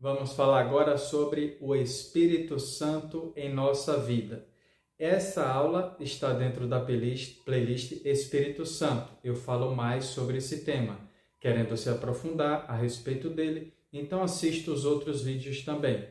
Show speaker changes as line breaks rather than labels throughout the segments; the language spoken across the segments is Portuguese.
Vamos falar agora sobre o Espírito Santo em nossa vida. Essa aula está dentro da playlist Espírito Santo. Eu falo mais sobre esse tema, querendo se aprofundar a respeito dele, então assista os outros vídeos também.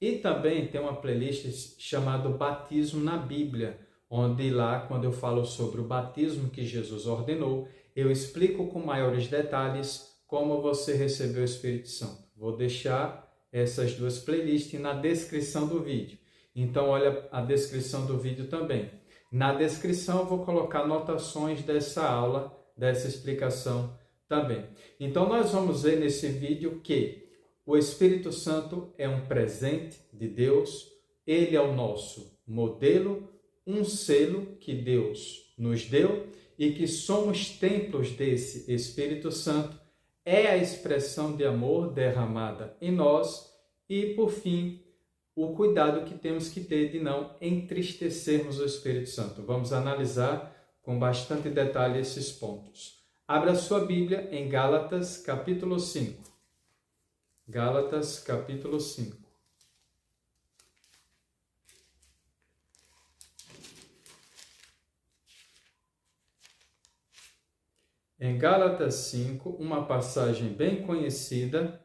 E também tem uma playlist chamada Batismo na Bíblia, onde lá, quando eu falo sobre o batismo que Jesus ordenou, eu explico com maiores detalhes como você recebeu o Espírito Santo. Vou deixar essas duas playlists na descrição do vídeo. Então, olha a descrição do vídeo também. Na descrição, eu vou colocar anotações dessa aula, dessa explicação também. Então, nós vamos ver nesse vídeo que o Espírito Santo é um presente de Deus. Ele é o nosso modelo, um selo que Deus nos deu e que somos templos desse Espírito Santo. É a expressão de amor derramada em nós e, por fim, o cuidado que temos que ter de não entristecermos o Espírito Santo. Vamos analisar com bastante detalhe esses pontos. Abra sua Bíblia em Gálatas, capítulo 5. Gálatas, capítulo 5. Em Gálatas 5, uma passagem bem conhecida,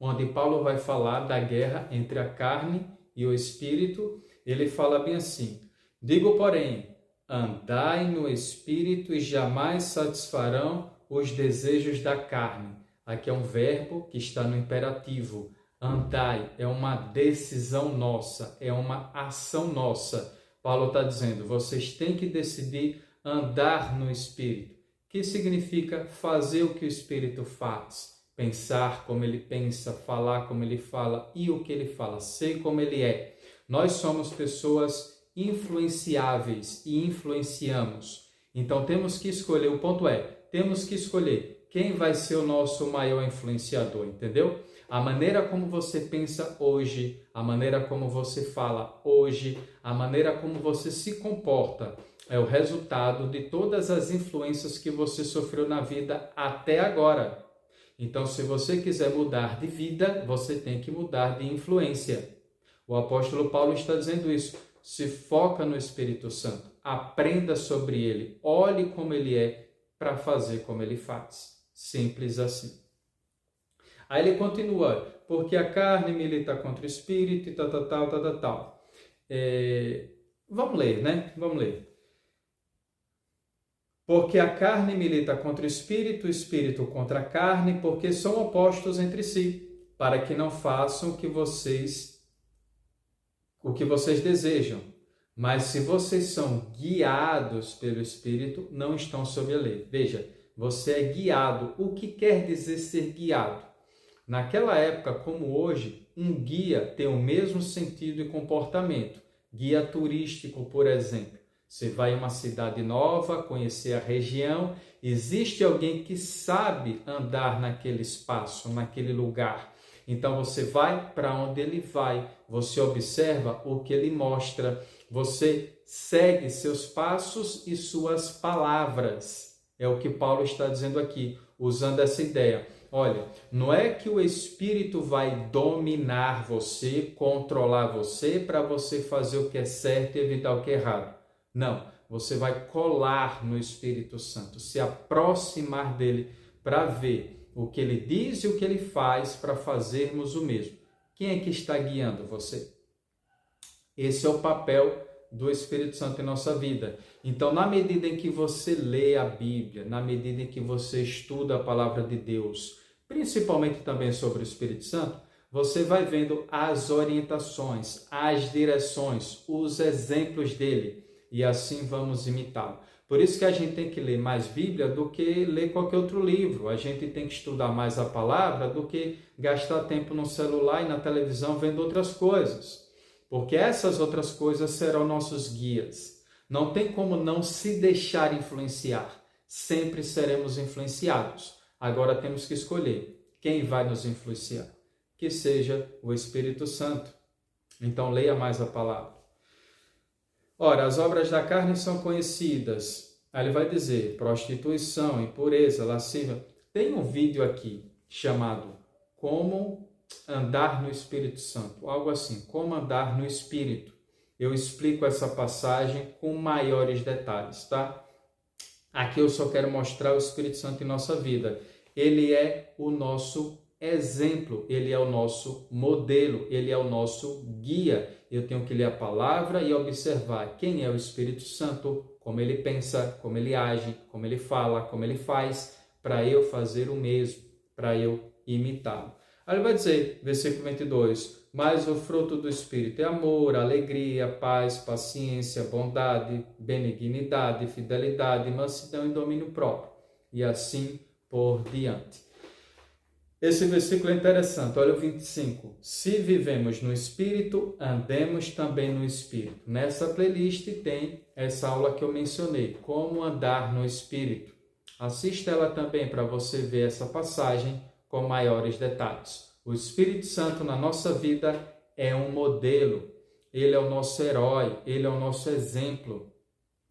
onde Paulo vai falar da guerra entre a carne e o espírito. Ele fala bem assim: digo, porém, andai no espírito e jamais satisfarão os desejos da carne. Aqui é um verbo que está no imperativo. Andai é uma decisão nossa, é uma ação nossa. Paulo está dizendo, vocês têm que decidir andar no espírito. Que significa fazer o que o Espírito faz, pensar como ele pensa, falar como ele fala e o que ele fala, ser como ele é. Nós somos pessoas influenciáveis e influenciamos. Então temos que escolher, o ponto é, temos que escolher quem vai ser o nosso maior influenciador, entendeu? A maneira como você pensa hoje, a maneira como você fala hoje, a maneira como você se comporta, é o resultado de todas as influências que você sofreu na vida até agora. Então, se você quiser mudar de vida, você tem que mudar de influência. O apóstolo Paulo está dizendo isso. Se foca no Espírito Santo, aprenda sobre ele, olhe como ele é para fazer como ele faz. Simples assim. Aí ele continua, porque a carne milita contra o Espírito e tal. Vamos ler, né? Vamos ler. Porque a carne milita contra o espírito contra a carne, porque são opostos entre si, para que não façam o que vocês desejam. Mas se vocês são guiados pelo Espírito, não estão sob a lei. Veja, você é guiado. O que quer dizer ser guiado? Naquela época, como hoje, um guia tem o mesmo sentido e comportamento. Guia turístico, por exemplo. Você vai em uma cidade nova, conhecer a região, existe alguém que sabe andar naquele espaço, naquele lugar. Então você vai para onde ele vai, você observa o que ele mostra, você segue seus passos e suas palavras. É o que Paulo está dizendo aqui, usando essa ideia. Olha, não é que o Espírito vai dominar você, controlar você para você fazer o que é certo e evitar o que é errado. Não, você vai colar no Espírito Santo, se aproximar dele para ver o que ele diz e o que ele faz para fazermos o mesmo. Quem é que está guiando você? Esse é o papel do Espírito Santo em nossa vida. Então, na medida em que você lê a Bíblia, na medida em que você estuda a palavra de Deus, principalmente também sobre o Espírito Santo, você vai vendo as orientações, as direções, os exemplos dele. E assim vamos imitá-lo. Por isso que a gente tem que ler mais Bíblia do que ler qualquer outro livro. A gente tem que estudar mais a palavra do que gastar tempo no celular e na televisão vendo outras coisas. Porque essas outras coisas serão nossos guias. Não tem como não se deixar influenciar. Sempre seremos influenciados. Agora temos que escolher quem vai nos influenciar. Que seja o Espírito Santo. Então leia mais a palavra. Ora, as obras da carne são conhecidas. Aí ele vai dizer, prostituição, impureza, lascívia. Tem um vídeo aqui chamado Como andar no Espírito Santo? Algo assim, como andar no Espírito. Eu explico essa passagem com maiores detalhes, tá? Aqui eu só quero mostrar o Espírito Santo em nossa vida. Ele é o nosso exemplo, ele é o nosso modelo, ele é o nosso guia. Eu tenho que ler a palavra e observar quem é o Espírito Santo, como ele pensa, como ele age, como ele fala, como ele faz, para eu fazer o mesmo, para eu imitá-lo. Aí ele vai dizer, versículo 22, mas o fruto do Espírito é amor, alegria, paz, paciência, bondade, benignidade, fidelidade, mansidão e domínio próprio. E assim por diante. Esse versículo é interessante, olha o 25. Se vivemos no Espírito, andemos também no Espírito. Nessa playlist tem essa aula que eu mencionei, como andar no Espírito. Assista ela também para você ver essa passagem com maiores detalhes. O Espírito Santo na nossa vida é um modelo, ele é o nosso herói, ele é o nosso exemplo.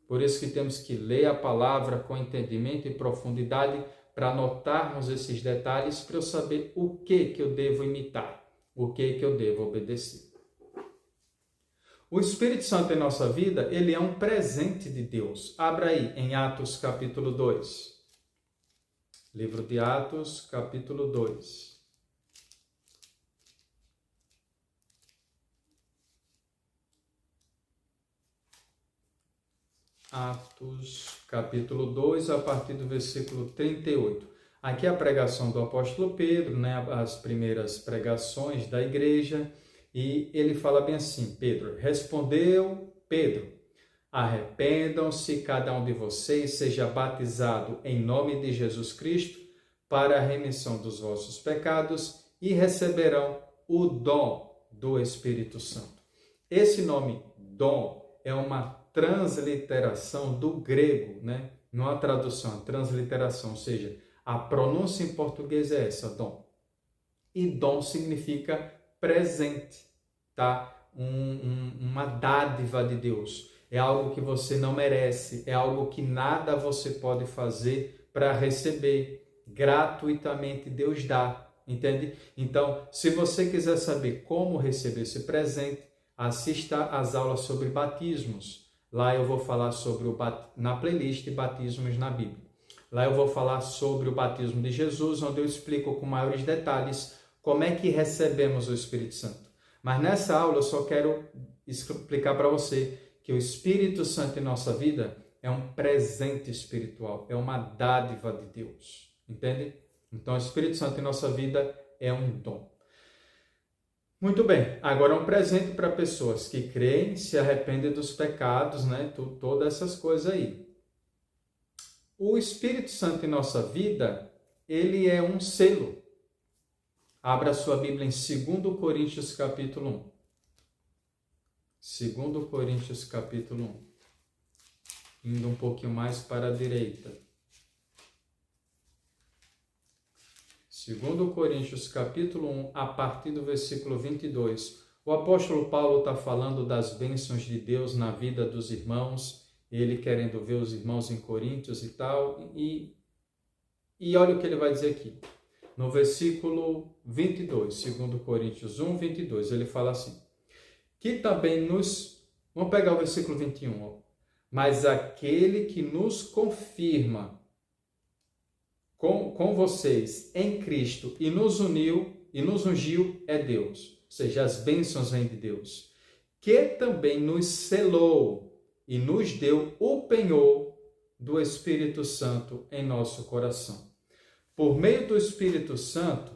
Por isso que temos que ler a palavra com entendimento e profundidade para notarmos esses detalhes, para eu saber o que eu devo imitar, o que eu devo obedecer. O Espírito Santo em nossa vida, ele é um presente de Deus. Abra aí em Atos capítulo 2. Livro de Atos, capítulo 2. Atos, capítulo 2, a partir do versículo 38. Aqui é a pregação do apóstolo Pedro, né? As primeiras pregações da igreja, e ele fala bem assim, Pedro, respondeu Pedro, arrependam-se cada um de vocês, seja batizado em nome de Jesus Cristo, para a remissão dos vossos pecados, e receberão o dom do Espírito Santo. Esse nome, dom, é uma transliteração do grego, né? Não a tradução, a transliteração, ou seja, a pronúncia em português é essa, dom. E dom significa presente, tá? Uma dádiva de Deus. É algo que você não merece, é algo que nada você pode fazer para receber. Gratuitamente Deus dá, entende? Então, se você quiser saber como receber esse presente, assista às aulas sobre batismos. Lá eu vou falar sobre na playlist Batismos na Bíblia. Lá eu vou falar sobre o batismo de Jesus, onde eu explico com maiores detalhes como é que recebemos o Espírito Santo. Mas nessa aula eu só quero explicar para você que o Espírito Santo em nossa vida é um presente espiritual, é uma dádiva de Deus. Entende? Então o Espírito Santo em nossa vida é um dom. Muito bem, agora um presente para pessoas que creem, se arrependem dos pecados, né? Todas essas coisas aí. O Espírito Santo em nossa vida, ele é um selo. Abra sua Bíblia em 2 Coríntios capítulo 1. 2 Coríntios capítulo 1. Indo um pouquinho mais para a direita. 2 Coríntios capítulo 1, a partir do versículo 22. O apóstolo Paulo está falando das bênçãos de Deus na vida dos irmãos, ele querendo ver os irmãos em Coríntios e tal, e olha o que ele vai dizer aqui. No versículo 22, 2 Coríntios 1, 22, ele fala assim, que também vamos pegar o versículo 21, ó, mas aquele que nos confirma com vocês em Cristo e nos ungiu é Deus, ou seja, as bênçãos vêm de Deus, que também nos selou e nos deu o penhor do Espírito Santo em nosso coração. Por meio do Espírito Santo,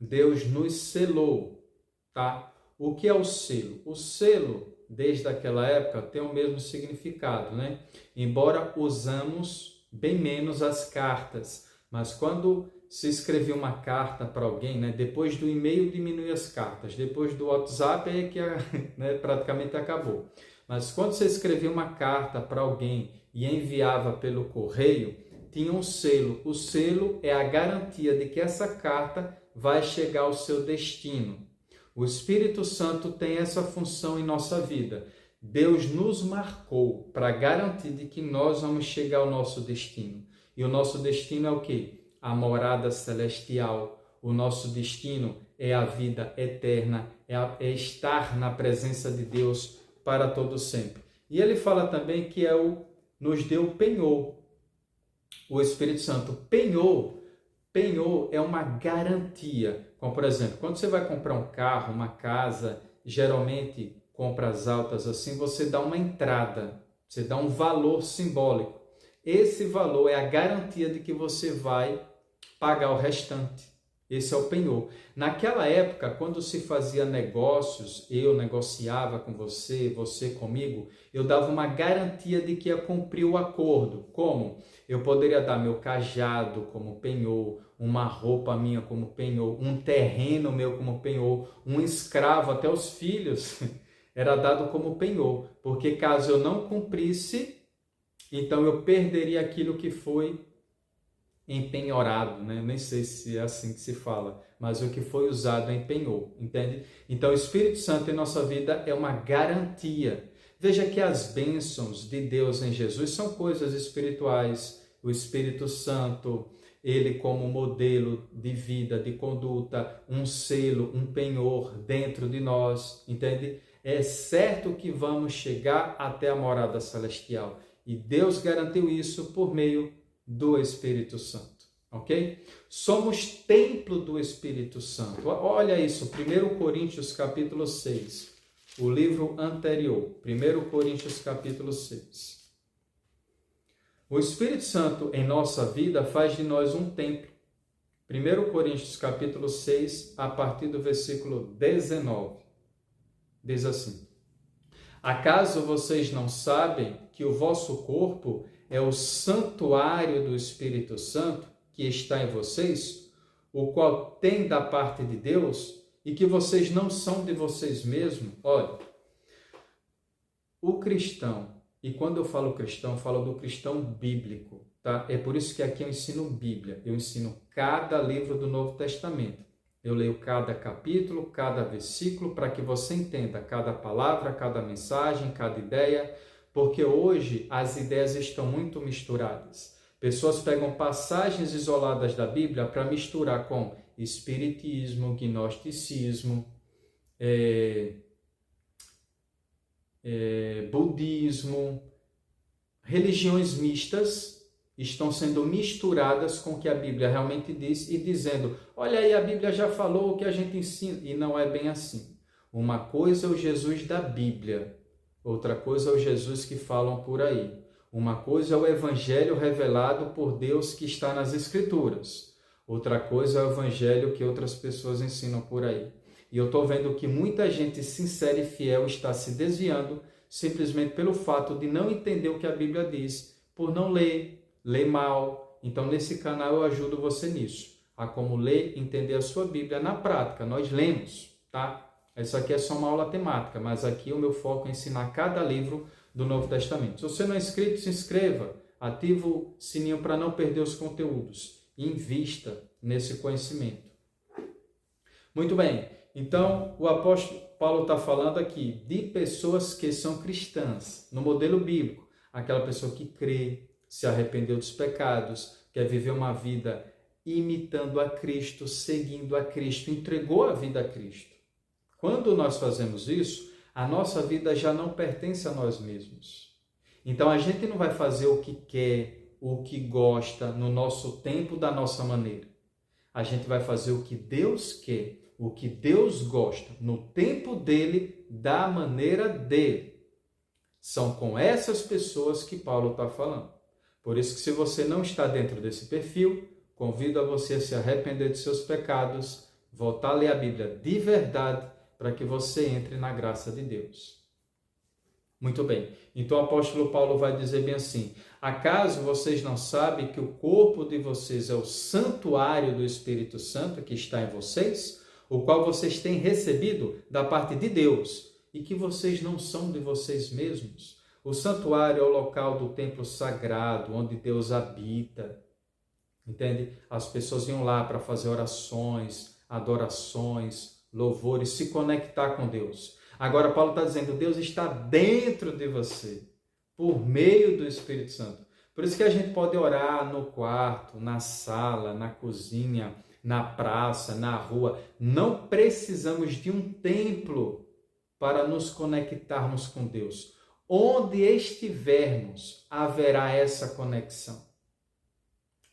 Deus nos selou, tá? O que é o selo? O selo, desde aquela época, tem o mesmo significado, né? Embora usamos bem menos as cartas, mas quando se escrevia uma carta para alguém, né, depois do e-mail diminui as cartas, depois do WhatsApp é que né, praticamente acabou. Mas quando você escrevia uma carta para alguém e enviava pelo correio, tinha um selo. O selo é a garantia de que essa carta vai chegar ao seu destino. O Espírito Santo tem essa função em nossa vida. Deus nos marcou para garantir de que nós vamos chegar ao nosso destino. E o nosso destino é o quê? A morada celestial. O nosso destino é a vida eterna, é estar na presença de Deus para todo sempre. E ele fala também que nos deu penhor, o Espírito Santo. Penhor é uma garantia. Como, por exemplo, quando você vai comprar um carro, uma casa, geralmente compras altas assim, você dá uma entrada, você dá um valor simbólico. Esse valor é a garantia de que você vai pagar o restante. Esse é o penhor. Naquela época, quando se fazia negócios, eu negociava com você, você comigo, eu dava uma garantia de que ia cumprir o acordo. Como? Eu poderia dar meu cajado como penhor, uma roupa minha como penhor, um terreno meu como penhor, um escravo, até os filhos, era dado como penhor. Porque caso eu não cumprisse, então eu perderia aquilo que foi empenhorado, né? Nem sei se é assim que se fala, mas o que foi usado em penhor, entende? Então o Espírito Santo em nossa vida é uma garantia. Veja que as bênçãos de Deus em Jesus são coisas espirituais. O Espírito Santo, ele como modelo de vida, de conduta, um selo, um penhor dentro de nós, entende? É certo que vamos chegar até a morada celestial. E Deus garantiu isso por meio do Espírito Santo, ok? Somos templo do Espírito Santo. Olha isso, 1 Coríntios capítulo 6, o livro anterior, 1 Coríntios capítulo 6. O Espírito Santo em nossa vida faz de nós um templo. 1 Coríntios capítulo 6, a partir do versículo 19, diz assim: acaso vocês não sabem que o vosso corpo é o santuário do Espírito Santo que está em vocês, o qual tem da parte de Deus, e que vocês não são de vocês mesmos? Olha, o cristão, e quando eu falo cristão, eu falo do cristão bíblico, tá? É por isso que aqui eu ensino Bíblia, eu ensino cada livro do Novo Testamento. Eu leio cada capítulo, cada versículo, para que você entenda cada palavra, cada mensagem, cada ideia, porque hoje as ideias estão muito misturadas. Pessoas pegam passagens isoladas da Bíblia para misturar com espiritismo, gnosticismo, budismo, religiões mistas estão sendo misturadas com o que a Bíblia realmente diz e dizendo, olha aí, a Bíblia já falou o que a gente ensina, e não é bem assim. Uma coisa é o Jesus da Bíblia, outra coisa é o Jesus que falam por aí. Uma coisa é o Evangelho revelado por Deus que está nas Escrituras. Outra coisa é o Evangelho que outras pessoas ensinam por aí. E eu estou vendo que muita gente sincera e fiel está se desviando simplesmente pelo fato de não entender o que a Bíblia diz, por não ler mal. Então, nesse canal eu ajudo você nisso, a como ler e entender a sua Bíblia na prática. Nós lemos, tá? Isso aqui é só uma aula temática, mas aqui o meu foco é ensinar cada livro do Novo Testamento. Se você não é inscrito, se inscreva, ativa o sininho para não perder os conteúdos e invista nesse conhecimento. Muito bem, então o apóstolo Paulo está falando aqui de pessoas que são cristãs, no modelo bíblico, aquela pessoa que crê, se arrependeu dos pecados, quer viver uma vida imitando a Cristo, seguindo a Cristo, entregou a vida a Cristo. Quando nós fazemos isso, a nossa vida já não pertence a nós mesmos. Então a gente não vai fazer o que quer, o que gosta, no nosso tempo, da nossa maneira. A gente vai fazer o que Deus quer, o que Deus gosta, no tempo dele, da maneira dele. São com essas pessoas que Paulo está falando. Por isso que se você não está dentro desse perfil, convido a você a se arrepender de seus pecados, voltar a ler a Bíblia de verdade, para que você entre na graça de Deus. Muito bem, então o apóstolo Paulo vai dizer bem assim, acaso vocês não sabem que o corpo de vocês é o santuário do Espírito Santo que está em vocês, o qual vocês têm recebido da parte de Deus, e que vocês não são de vocês mesmos? O santuário é o local do templo sagrado, onde Deus habita. Entende? As pessoas iam lá para fazer orações, adorações, louvores, se conectar com Deus. Agora Paulo está dizendo, Deus está dentro de você, por meio do Espírito Santo. Por isso que a gente pode orar no quarto, na sala, na cozinha, na praça, na rua. Não precisamos de um templo para nos conectarmos com Deus. Onde estivermos, haverá essa conexão.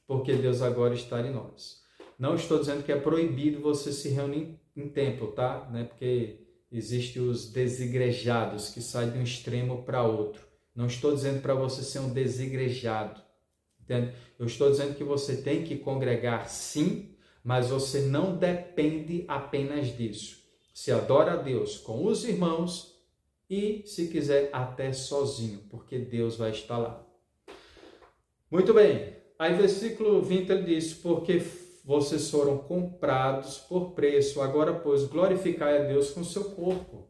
Porque Deus agora está em nós. Não estou dizendo que é proibido você se reunir em templo, tá? Porque existem os desigrejados que saem de um extremo para outro. Não estou dizendo para você ser um desigrejado. Entende? Eu estou dizendo que você tem que congregar sim, mas você não depende apenas disso. Se adora a Deus com os irmãos e, se quiser, até sozinho, porque Deus vai estar lá. Muito bem. Aí, versículo 20, ele diz, porque vocês foram comprados por preço, agora, pois, glorificai a Deus com o seu corpo.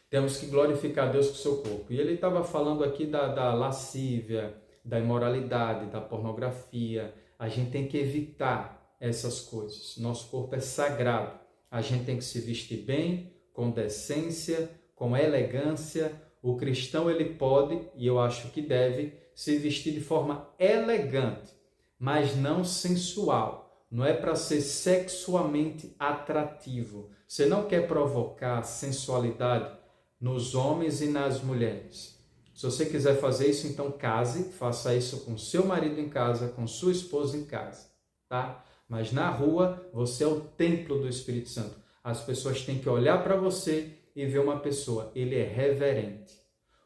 Temos que glorificar a Deus com o seu corpo. E ele estava falando aqui da lascívia, da imoralidade, da pornografia. A gente tem que evitar essas coisas. Nosso corpo é sagrado. A gente tem que se vestir bem, com decência, com elegância. O cristão, ele pode, e eu acho que deve, se vestir de forma elegante, mas não sensual. Não é para ser sexualmente atrativo. Você não quer provocar sensualidade nos homens e nas mulheres. Se você quiser fazer isso, então case, faça isso com seu marido em casa, com sua esposa em casa, tá? Mas na rua, você é o templo do Espírito Santo. As pessoas têm que olhar para você e ver uma pessoa. Ele é reverente.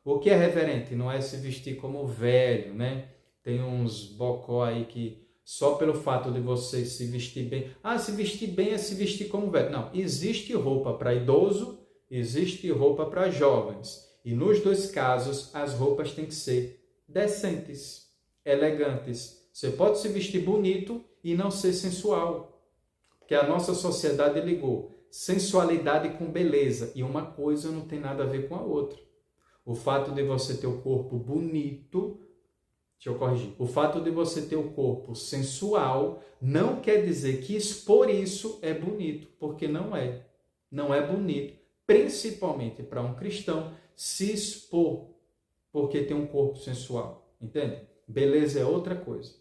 O que é reverente? Não é se vestir como velho, né? Tem uns bocó aí que só pelo fato de você se vestir bem... se vestir bem é se vestir como velho. Não, existe roupa para idoso, existe roupa para jovens. E nos dois casos, as roupas têm que ser decentes, elegantes. Você pode se vestir bonito e não ser sensual. Porque a nossa sociedade ligou sensualidade com beleza. E uma coisa não tem nada a ver com a outra. O fato de você ter o corpo bonito, deixa eu corrigir, o fato de você ter o corpo sensual não quer dizer que expor isso é bonito, porque não é. Não é bonito, principalmente para um cristão, se expor, porque tem um corpo sensual, entende? Beleza é outra coisa,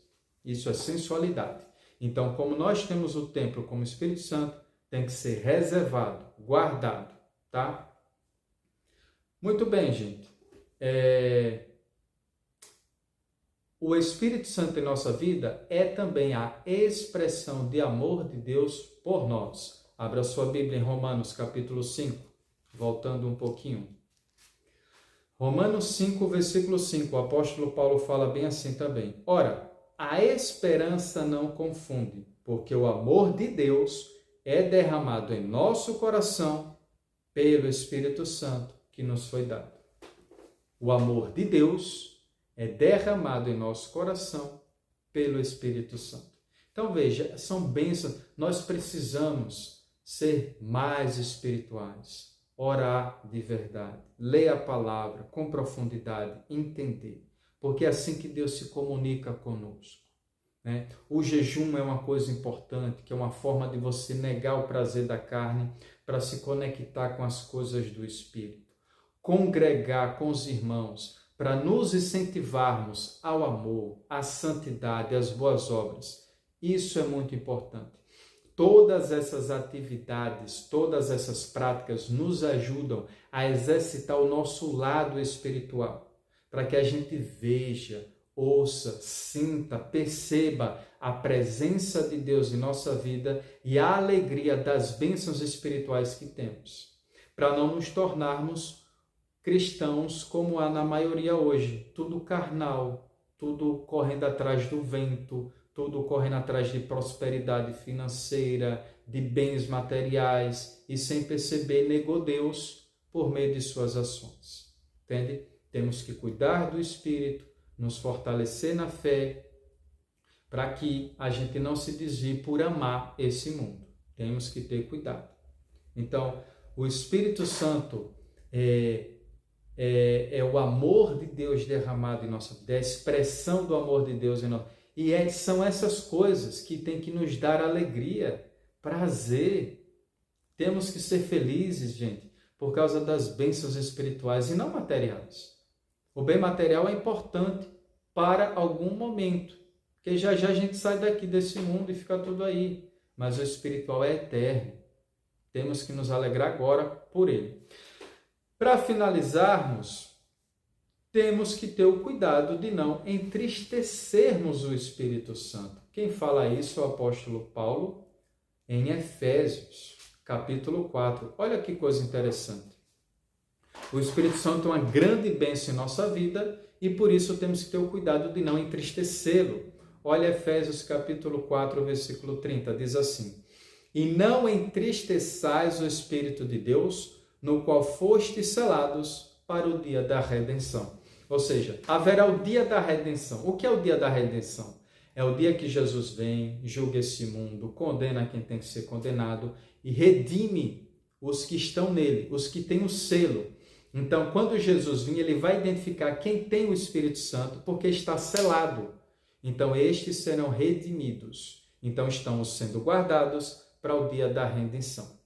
isso é sensualidade. Então, como nós temos o templo como Espírito Santo, tem que ser reservado, guardado, tá? Muito bem, gente. O Espírito Santo em nossa vida é também a expressão de amor de Deus por nós. Abra sua Bíblia em Romanos capítulo 5, voltando um pouquinho. Romanos 5, versículo 5, o apóstolo Paulo fala bem assim também. Ora, a esperança não confunde, porque o amor de Deus é derramado em nosso coração pelo Espírito Santo que nos foi dado. O amor de Deus é derramado em nosso coração pelo Espírito Santo. Então veja, são bênçãos. Nós precisamos ser mais espirituais, orar de verdade, ler a palavra com profundidade, entender. Porque é assim que Deus se comunica conosco, né? O jejum é uma coisa importante, que é uma forma de você negar o prazer da carne para se conectar com as coisas do Espírito. Congregar com os irmãos para nos incentivarmos ao amor, à santidade, às boas obras. Isso é muito importante. Todas essas atividades, todas essas práticas nos ajudam a exercitar o nosso lado espiritual, para que a gente veja, ouça, sinta, perceba a presença de Deus em nossa vida e a alegria das bênçãos espirituais que temos, para não nos tornarmos cristãos como há na maioria hoje, tudo carnal, tudo correndo atrás do vento, tudo correndo atrás de prosperidade financeira, de bens materiais, e sem perceber negou Deus por meio de suas ações. Entende? Temos que cuidar do Espírito, nos fortalecer na fé, para que a gente não se desvie por amar esse mundo. Temos que ter cuidado. Então, o Espírito Santo é o amor de Deus derramado em nossa vida, é a expressão do amor de Deus em nossa vida. E são essas coisas que têm que nos dar alegria, prazer. Temos que ser felizes, gente, por causa das bênçãos espirituais e não materiais. O bem material é importante para algum momento, porque já já a gente sai daqui desse mundo e fica tudo aí. mas o espiritual é eterno. Temos que nos alegrar agora por ele. Para finalizarmos, temos que ter o cuidado de não entristecermos o Espírito Santo. Quem fala isso é o apóstolo Paulo em Efésios, capítulo 4. Olha que coisa interessante. O Espírito Santo é uma grande bênção em nossa vida e por isso temos que ter o cuidado de não entristecê-lo. Olha Efésios capítulo 4, versículo 30, diz assim: E não entristeçais o Espírito de Deus, no qual fostes selados para o dia da redenção. Ou seja, haverá o dia da redenção. O que é o dia da redenção? É o dia que Jesus vem, julga esse mundo, condena quem tem que ser condenado e redime os que estão nele, os que têm o selo. Então, quando Jesus vir, ele vai identificar quem tem o Espírito Santo, porque está selado. Então, estes serão redimidos. Então, estamos sendo guardados para o dia da redenção.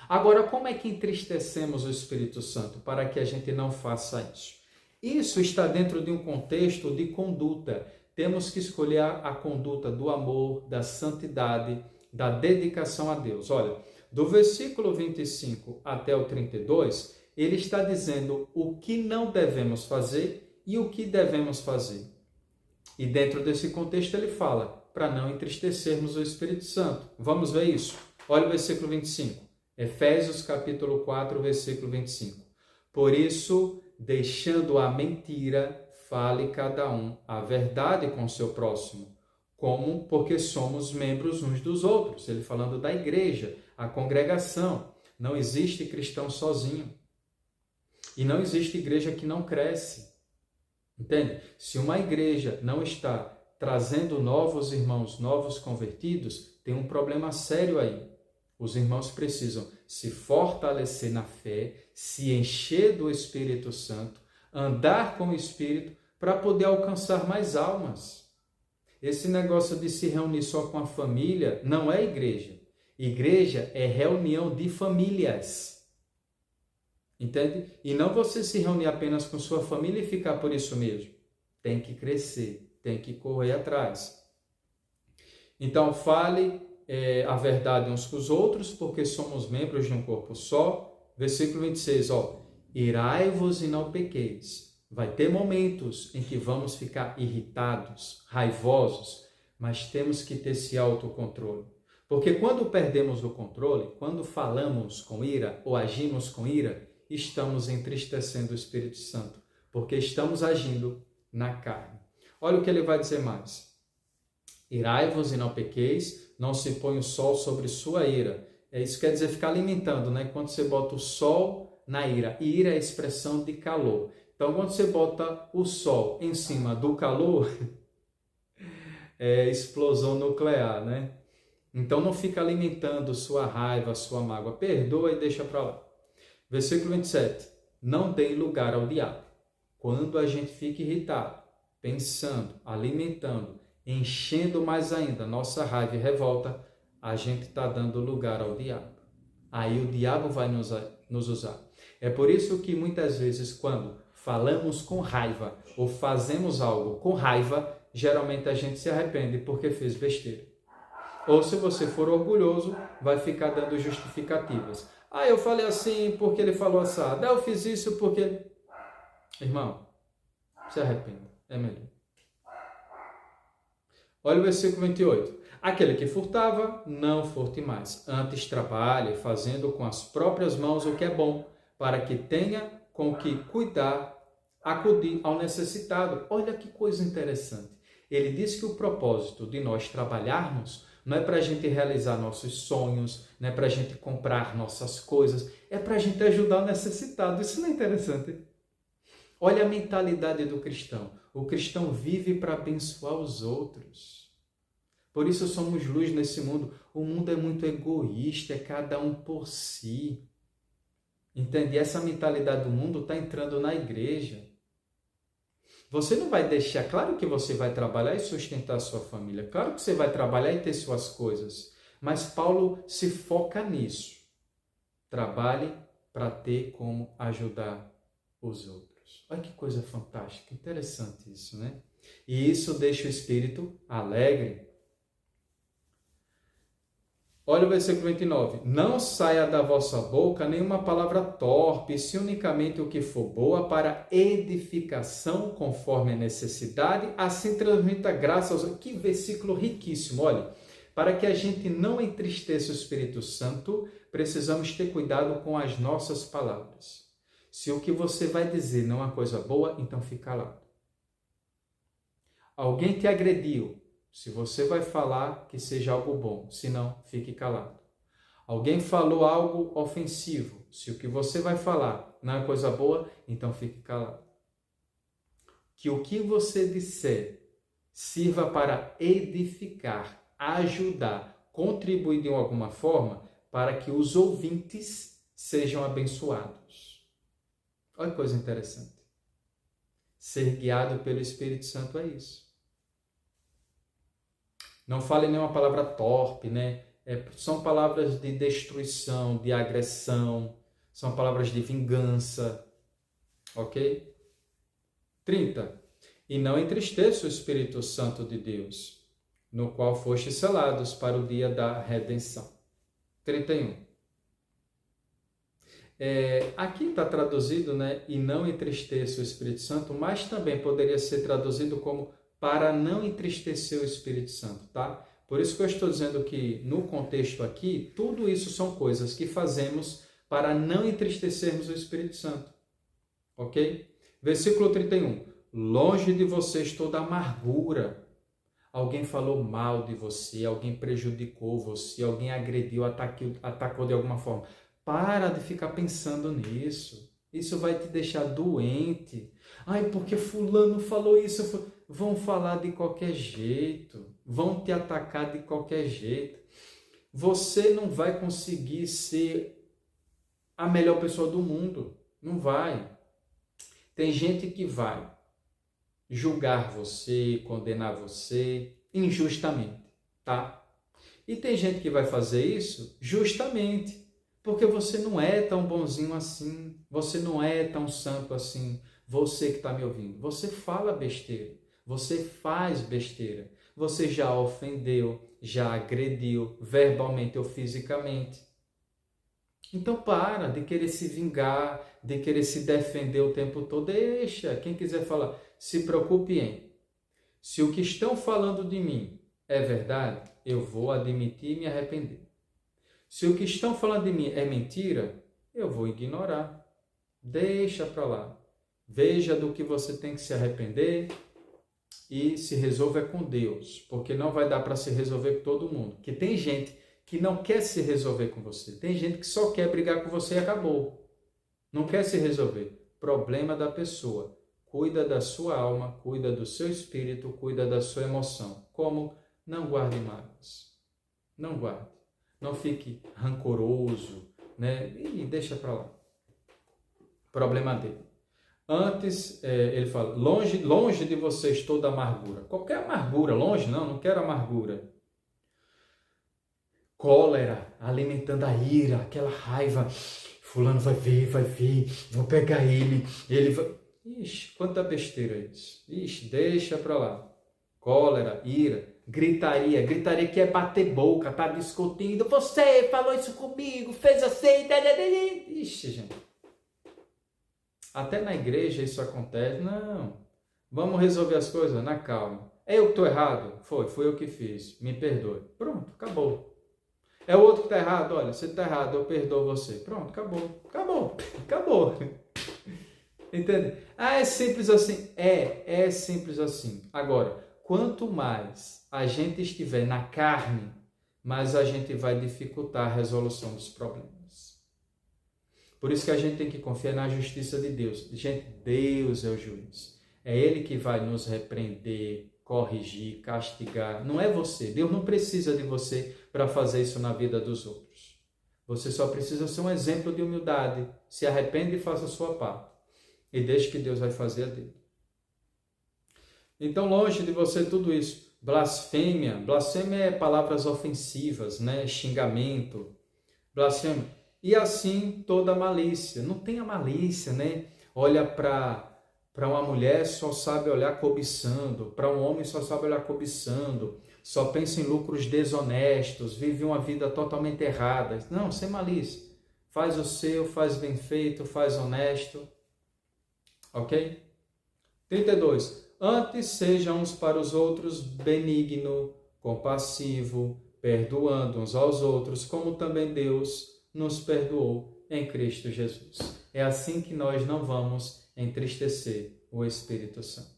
Agora, como é que entristecemos o Espírito Santo para que a gente não faça isso? Isso está dentro de um contexto de conduta. Temos que escolher a conduta do amor, da santidade, da dedicação a Deus. Olha, do versículo 25 até o 32, ele está dizendo o que não devemos fazer e o que devemos fazer. E dentro desse contexto ele fala para não entristecermos o Espírito Santo. Vamos ver isso? Olha o versículo 25. Efésios capítulo 4, versículo 25. Por isso, deixando a mentira, fale cada um a verdade com o seu próximo. Como? Porque somos membros uns dos outros. Ele falando da igreja, a congregação. Não existe cristão sozinho. E não existe igreja que não cresce. Entende? Se uma igreja não está trazendo novos irmãos, novos convertidos, tem um problema sério aí. Os irmãos precisam se fortalecer na fé, se encher do Espírito Santo, andar com o Espírito para poder alcançar mais almas. Esse negócio de se reunir só com a família não é igreja. Igreja é reunião de famílias. Entende? E não você se reunir apenas com sua família e ficar por isso mesmo. Tem que crescer, tem que correr atrás. Então, fale a verdade uns com os outros, porque somos membros de um corpo só. Versículo 26, irai-vos e não pequeis. Vai ter momentos em que vamos ficar irritados, raivosos, mas temos que ter esse autocontrole. Porque quando perdemos o controle, quando falamos com ira ou agimos com ira, estamos entristecendo o Espírito Santo, porque estamos agindo na carne. Olha o que ele vai dizer mais. Irai-vos e não pequeis, não se põe o sol sobre sua ira. Isso quer dizer ficar alimentando, né? Quando você bota o sol na ira. Ira é a expressão de calor. Então, quando você bota o sol em cima do calor, é explosão nuclear, né? Então, não fica alimentando sua raiva, sua mágoa. Perdoa e deixa para lá. Versículo 27. Não dê lugar ao diabo. Quando a gente fica irritado, pensando, alimentando, enchendo mais ainda nossa raiva e revolta, a gente está dando lugar ao diabo. Aí o diabo vai nos usar. É por isso que muitas vezes quando falamos com raiva ou fazemos algo com raiva, geralmente a gente se arrepende porque fez besteira. Ou se você for orgulhoso, vai ficar dando justificativas. Eu falei assim porque ele falou assado. Eu fiz isso porque... Irmão, se arrependa. É melhor. Olha o versículo 28. Aquele que furtava, não furte mais. Antes trabalhe, fazendo com as próprias mãos o que é bom, para que tenha com que cuidar, acudir ao necessitado. Olha que coisa interessante. Ele diz que o propósito de nós trabalharmos não é para a gente realizar nossos sonhos, não é para a gente comprar nossas coisas, é para a gente ajudar o necessitado. Isso não é interessante? Olha a mentalidade do cristão. O cristão vive para abençoar os outros. Por isso somos luz nesse mundo. O mundo é muito egoísta, é cada um por si. Entende? Essa mentalidade do mundo está entrando na igreja. Você não vai deixar... Claro que você vai trabalhar e sustentar a sua família. Claro que você vai trabalhar e ter suas coisas. Mas Paulo se foca nisso. Trabalhe para ter como ajudar os outros. Olha que coisa fantástica, interessante isso, né? E isso deixa o espírito alegre. Olha o versículo 29. Não saia da vossa boca nenhuma palavra torpe, se unicamente o que for boa para edificação conforme a necessidade, assim transmita graça aos... Que versículo riquíssimo, olha. Para que a gente não entristeça o Espírito Santo, precisamos ter cuidado com as nossas palavras. Se o que você vai dizer não é uma coisa boa, então fica calado. Alguém te agrediu. Se você vai falar, que seja algo bom, se não, fique calado. Alguém falou algo ofensivo. Se o que você vai falar não é coisa boa, então fique calado. Que o que você disser sirva para edificar, ajudar, contribuir de alguma forma para que os ouvintes sejam abençoados. Olha que coisa interessante. Ser guiado pelo Espírito Santo é isso. Não fale nenhuma palavra torpe, né? São palavras de destruição, de agressão, são palavras de vingança, ok? 30. E não entristeça o Espírito Santo de Deus, no qual fostes selados para o dia da redenção. 31. Aqui está traduzido, né? E não entristeça o Espírito Santo, mas também poderia ser traduzido como para não entristecer o Espírito Santo, tá? Por isso que eu estou dizendo que, no contexto aqui, tudo isso são coisas que fazemos para não entristecermos o Espírito Santo, ok? Versículo 31. Longe de vocês toda amargura. Alguém falou mal de você, alguém prejudicou você, alguém agrediu, atacou de alguma forma. Para de ficar pensando nisso. Isso vai te deixar doente. Ai, porque fulano falou isso. Vão falar de qualquer jeito. Vão te atacar de qualquer jeito. Você não vai conseguir ser a melhor pessoa do mundo. Não vai. Tem gente que vai julgar você, condenar você injustamente, tá? E tem gente que vai fazer isso justamente porque você não é tão bonzinho assim, você não é tão santo assim, você que está me ouvindo. Você fala besteira, você faz besteira, você já ofendeu, já agrediu, verbalmente ou fisicamente. Então para de querer se vingar, de querer se defender o tempo todo. Deixa, quem quiser falar, se preocupe em. Se o que estão falando de mim é verdade, eu vou admitir e me arrepender. Se o que estão falando de mim é mentira, eu vou ignorar. Deixa para lá. Veja do que você tem que se arrepender e se resolva com Deus, porque não vai dar para se resolver com todo mundo. Porque tem gente que não quer se resolver com você. Tem gente que só quer brigar com você e acabou. Não quer se resolver. Problema da pessoa. Cuida da sua alma, cuida do seu espírito, cuida da sua emoção. Como? Não guarde mágoas. Não guarde. Não fique rancoroso, né? E deixa para lá. Problema dele. Antes, ele fala, longe de vocês toda amargura. Qualquer amargura, longe, não quero amargura. Cólera, alimentando a ira, aquela raiva. Fulano vai vir, vou pegar ele vai... Ixi, quanta besteira isso. Ixi, deixa pra lá. Cólera, ira, gritaria que é bater boca, tá discutindo. Você falou isso comigo, fez assim. Ixi, gente. Até na igreja isso acontece. Não. Vamos resolver as coisas na calma. Eu que estou errado? Foi eu que fiz. Me perdoe. Pronto, acabou. É o outro que está errado? Olha, você está errado, eu perdoo você. Pronto, acabou. Entende? Ah, é simples assim. É simples assim. Agora, quanto mais a gente estiver na carne, mais a gente vai dificultar a resolução dos problemas. Por isso que a gente tem que confiar na justiça de Deus. Gente, Deus é o juiz. É Ele que vai nos repreender, corrigir, castigar. Não é você. Deus não precisa de você para fazer isso na vida dos outros. Você só precisa ser um exemplo de humildade. Se arrepende e faça a sua parte. E deixe que Deus vai fazer a dele. Então, longe de você tudo isso. Blasfêmia. Blasfêmia é palavras ofensivas, né? Xingamento. Blasfêmia. E assim toda malícia. Não tenha malícia, né? Olha para uma mulher, só sabe olhar cobiçando. Para um homem, só sabe olhar cobiçando. só pensa em lucros desonestos, vive uma vida totalmente errada. Não, sem malícia. Faz o seu, faz bem feito, faz honesto. Ok? 32. Antes sejam uns para os outros benigno, compassivo, perdoando uns aos outros, como também Deus nos perdoou em Cristo Jesus. É assim que nós não vamos entristecer o Espírito Santo.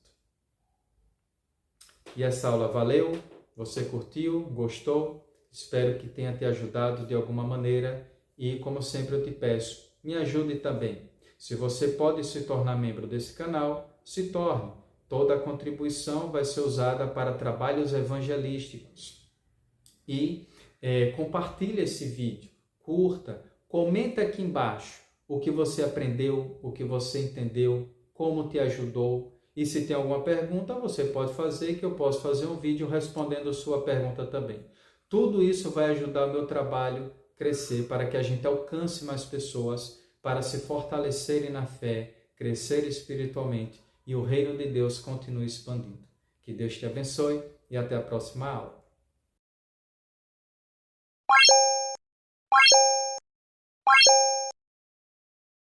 E essa aula valeu? Você curtiu? Gostou? Espero que tenha te ajudado de alguma maneira e, como sempre, eu te peço, me ajude também. Se você pode se tornar membro desse canal, se torne. Toda a contribuição vai ser usada para trabalhos evangelísticos. E compartilhe esse vídeo, curta, comenta aqui embaixo o que você aprendeu, o que você entendeu, como te ajudou. E se tem alguma pergunta, você pode fazer, que eu posso fazer um vídeo respondendo a sua pergunta também. Tudo isso vai ajudar o meu trabalho a crescer, para que a gente alcance mais pessoas, para se fortalecerem na fé, crescer espiritualmente e o reino de Deus continue expandindo. Que Deus te abençoe e até a próxima aula.